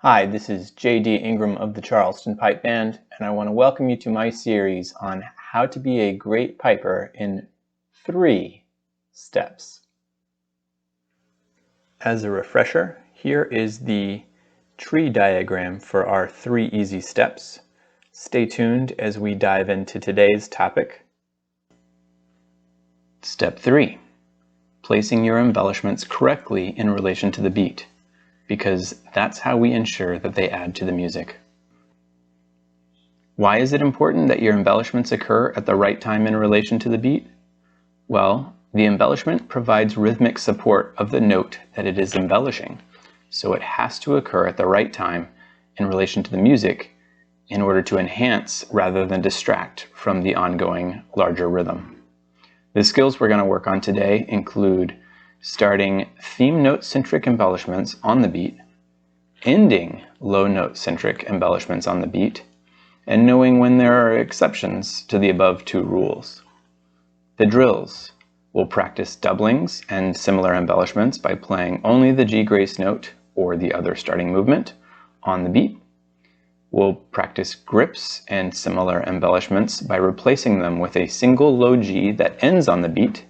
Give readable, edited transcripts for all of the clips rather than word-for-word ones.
Hi, this is J.D. Ingram of the Charleston Pipe Band, and I want to welcome you to my series on how to be a great piper in 3 steps. As a refresher, here is the tree diagram for our 3 easy steps. Stay tuned as we dive into today's topic. Step 3. Placing your embellishments correctly in relation to the beat, because that's how we ensure that they add to the music. Why is it important that your embellishments occur at the right time in relation to the beat? Well, the embellishment provides rhythmic support of the note that it is embellishing, so it has to occur at the right time in relation to the music in order to enhance rather than distract from the ongoing larger rhythm. The skills we're going to work on today include starting theme note-centric embellishments on the beat, ending low note-centric embellishments on the beat, and knowing when there are exceptions to the above 2 rules. The drills will practice doublings and similar embellishments by playing only the G grace note or the other starting movement on the beat. We'll practice grips and similar embellishments by replacing them with a single low G that ends on the beat,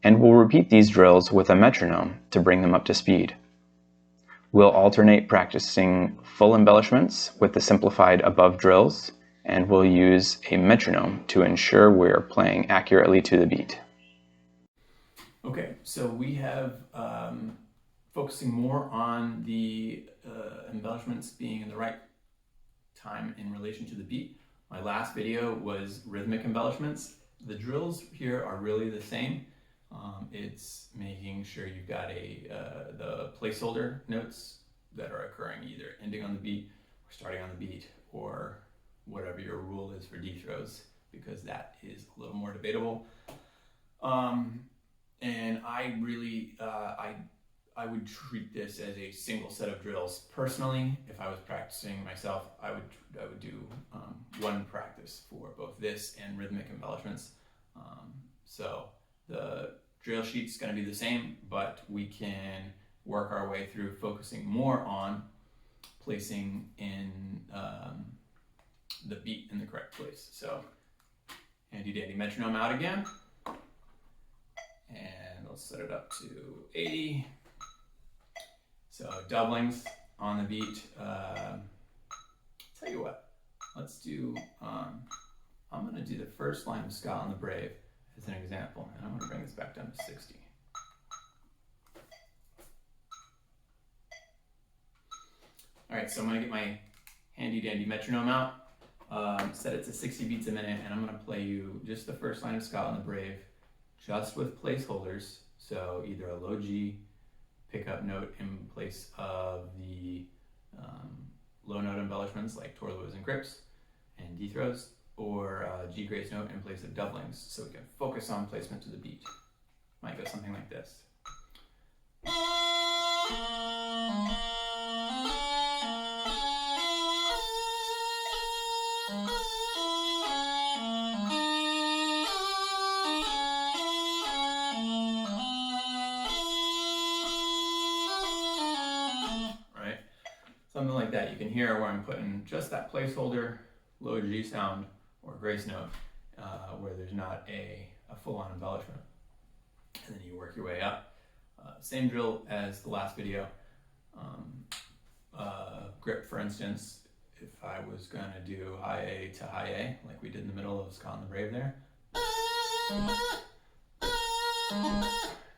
and we'll repeat these drills with a metronome to bring them up to speed. We'll alternate practicing full embellishments with the simplified above drills, and we'll use a metronome to ensure we're playing accurately to the beat. Okay, so we have focusing more on the embellishments being in the right time in relation to the beat. My last video was rhythmic embellishments. The drills here are really the same. It's making sure you've got the placeholder notes that are occurring either ending on the beat or starting on the beat, or whatever your rule is for D throws, because that is a little more debatable. And I really, I would treat this as a single set of drills. Personally, if I was practicing myself, I would do one practice for both this and rhythmic embellishments. So the drill sheet's going to be the same, but we can work our way through focusing more on placing in the beat in the correct place. So handy dandy metronome out again, and let's set it up to 80. So doublings on the beat. Tell you what, let's do, I'm going to do the first line of Scott on the Brave as an example, and I'm going to bring this back down to 60. All right, so I'm going to get my handy dandy metronome out, set it to 60 beats a minute, and I'm going to play you just the first line of Scott on the Brave, just with placeholders. So either a low G pickup note in place of the low note embellishments like twirlos and grips and D throws, or a G grace note in place of doublings, so we can focus on placement to the beat. Might go something like this. Right? Something like that. You can hear where I'm putting just that placeholder low G sound or grace note where there's not a full-on embellishment. And then you work your way up. Same drill as the last video. Grip, for instance, if I was going to do high A to high A, like we did in the middle of Scott and the Brave there,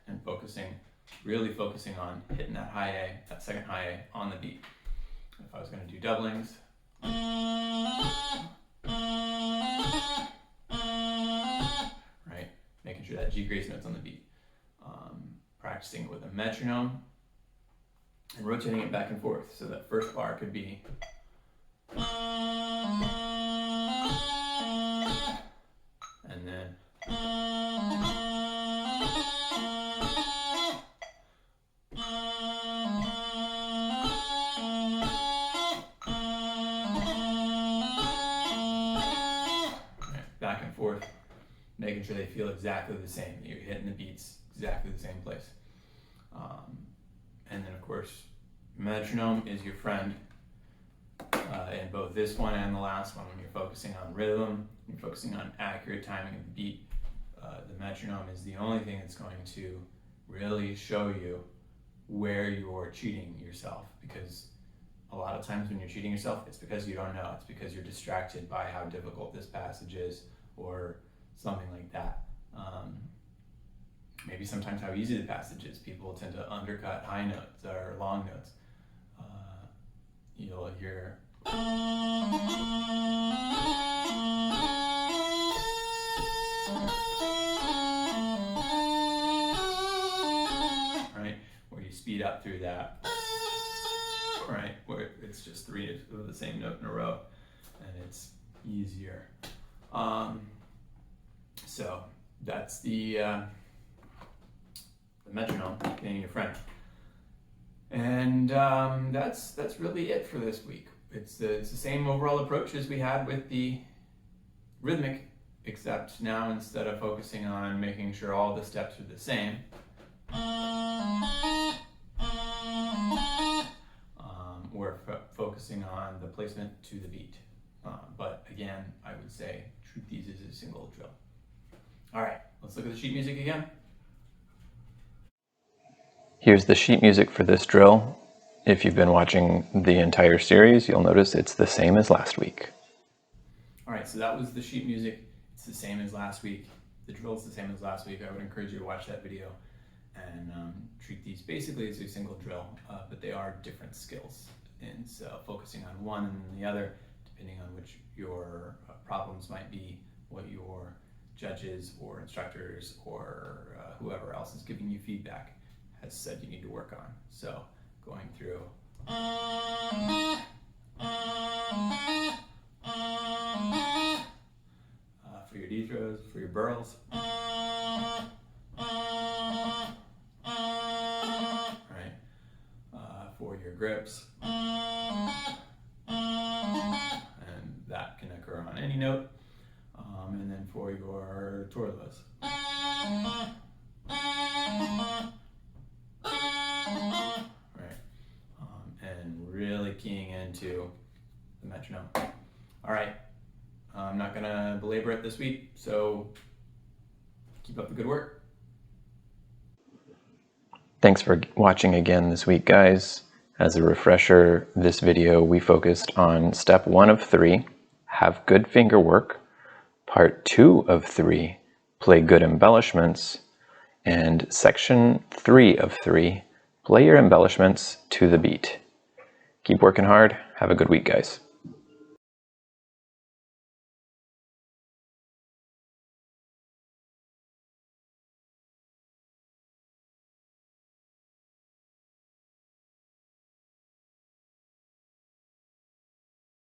and really focusing on hitting that high A, that second high A on the beat. If I was going to do doublings, right, making sure that G grace note's on the beat. Practicing it with a metronome and rotating it back and forth. So that first bar could be and then back and forth, making sure they feel exactly the same, that you're hitting the beats exactly the same place. And then of course, metronome is your friend in both this one and the last one, when you're focusing on rhythm, you're focusing on accurate timing of the beat, the metronome is the only thing that's going to really show you where you're cheating yourself, because a lot of times when you're cheating yourself, it's because you don't know. It's because you're distracted by how difficult this passage is or something like that. Maybe sometimes how easy the passage is. People tend to undercut high notes or long notes. You'll hear right, where you speed up through that, right, where it's just three of the same note in a row, and it's easier. So that's the metronome being your friend. And that's really it for this week. It's the same overall approach as we had with the rhythmic, except now instead of focusing on making sure all the steps are the same, we're focusing on the placement to the beat. But again, I would say treat these as a single drill. All right, let's look at the sheet music again. Here's the sheet music for this drill. If you've been watching the entire series, you'll notice it's the same as last week. All right, so that was the sheet music. It's the same as last week. The drill's the same as last week. I would encourage you to watch that video and treat these basically as a single drill, but they are different skills. And so focusing on one and then the other, depending on which your problems might be, what your judges or instructors or whoever else is giving you feedback has said you need to work on. So going through for your D throws, for your burls, right, for your grips, and that can occur on any note, and then for your torlos. And really keying into the metronome. All right, I'm not gonna belabor it this week, so keep up the good work. Thanks for watching again this week, guys. As a refresher, this video we focused on step 1 of 3, have good finger work, part 2 of 3, play good embellishments, and section 3 of 3, play your embellishments to the beat. Keep working hard. Have a good week, guys.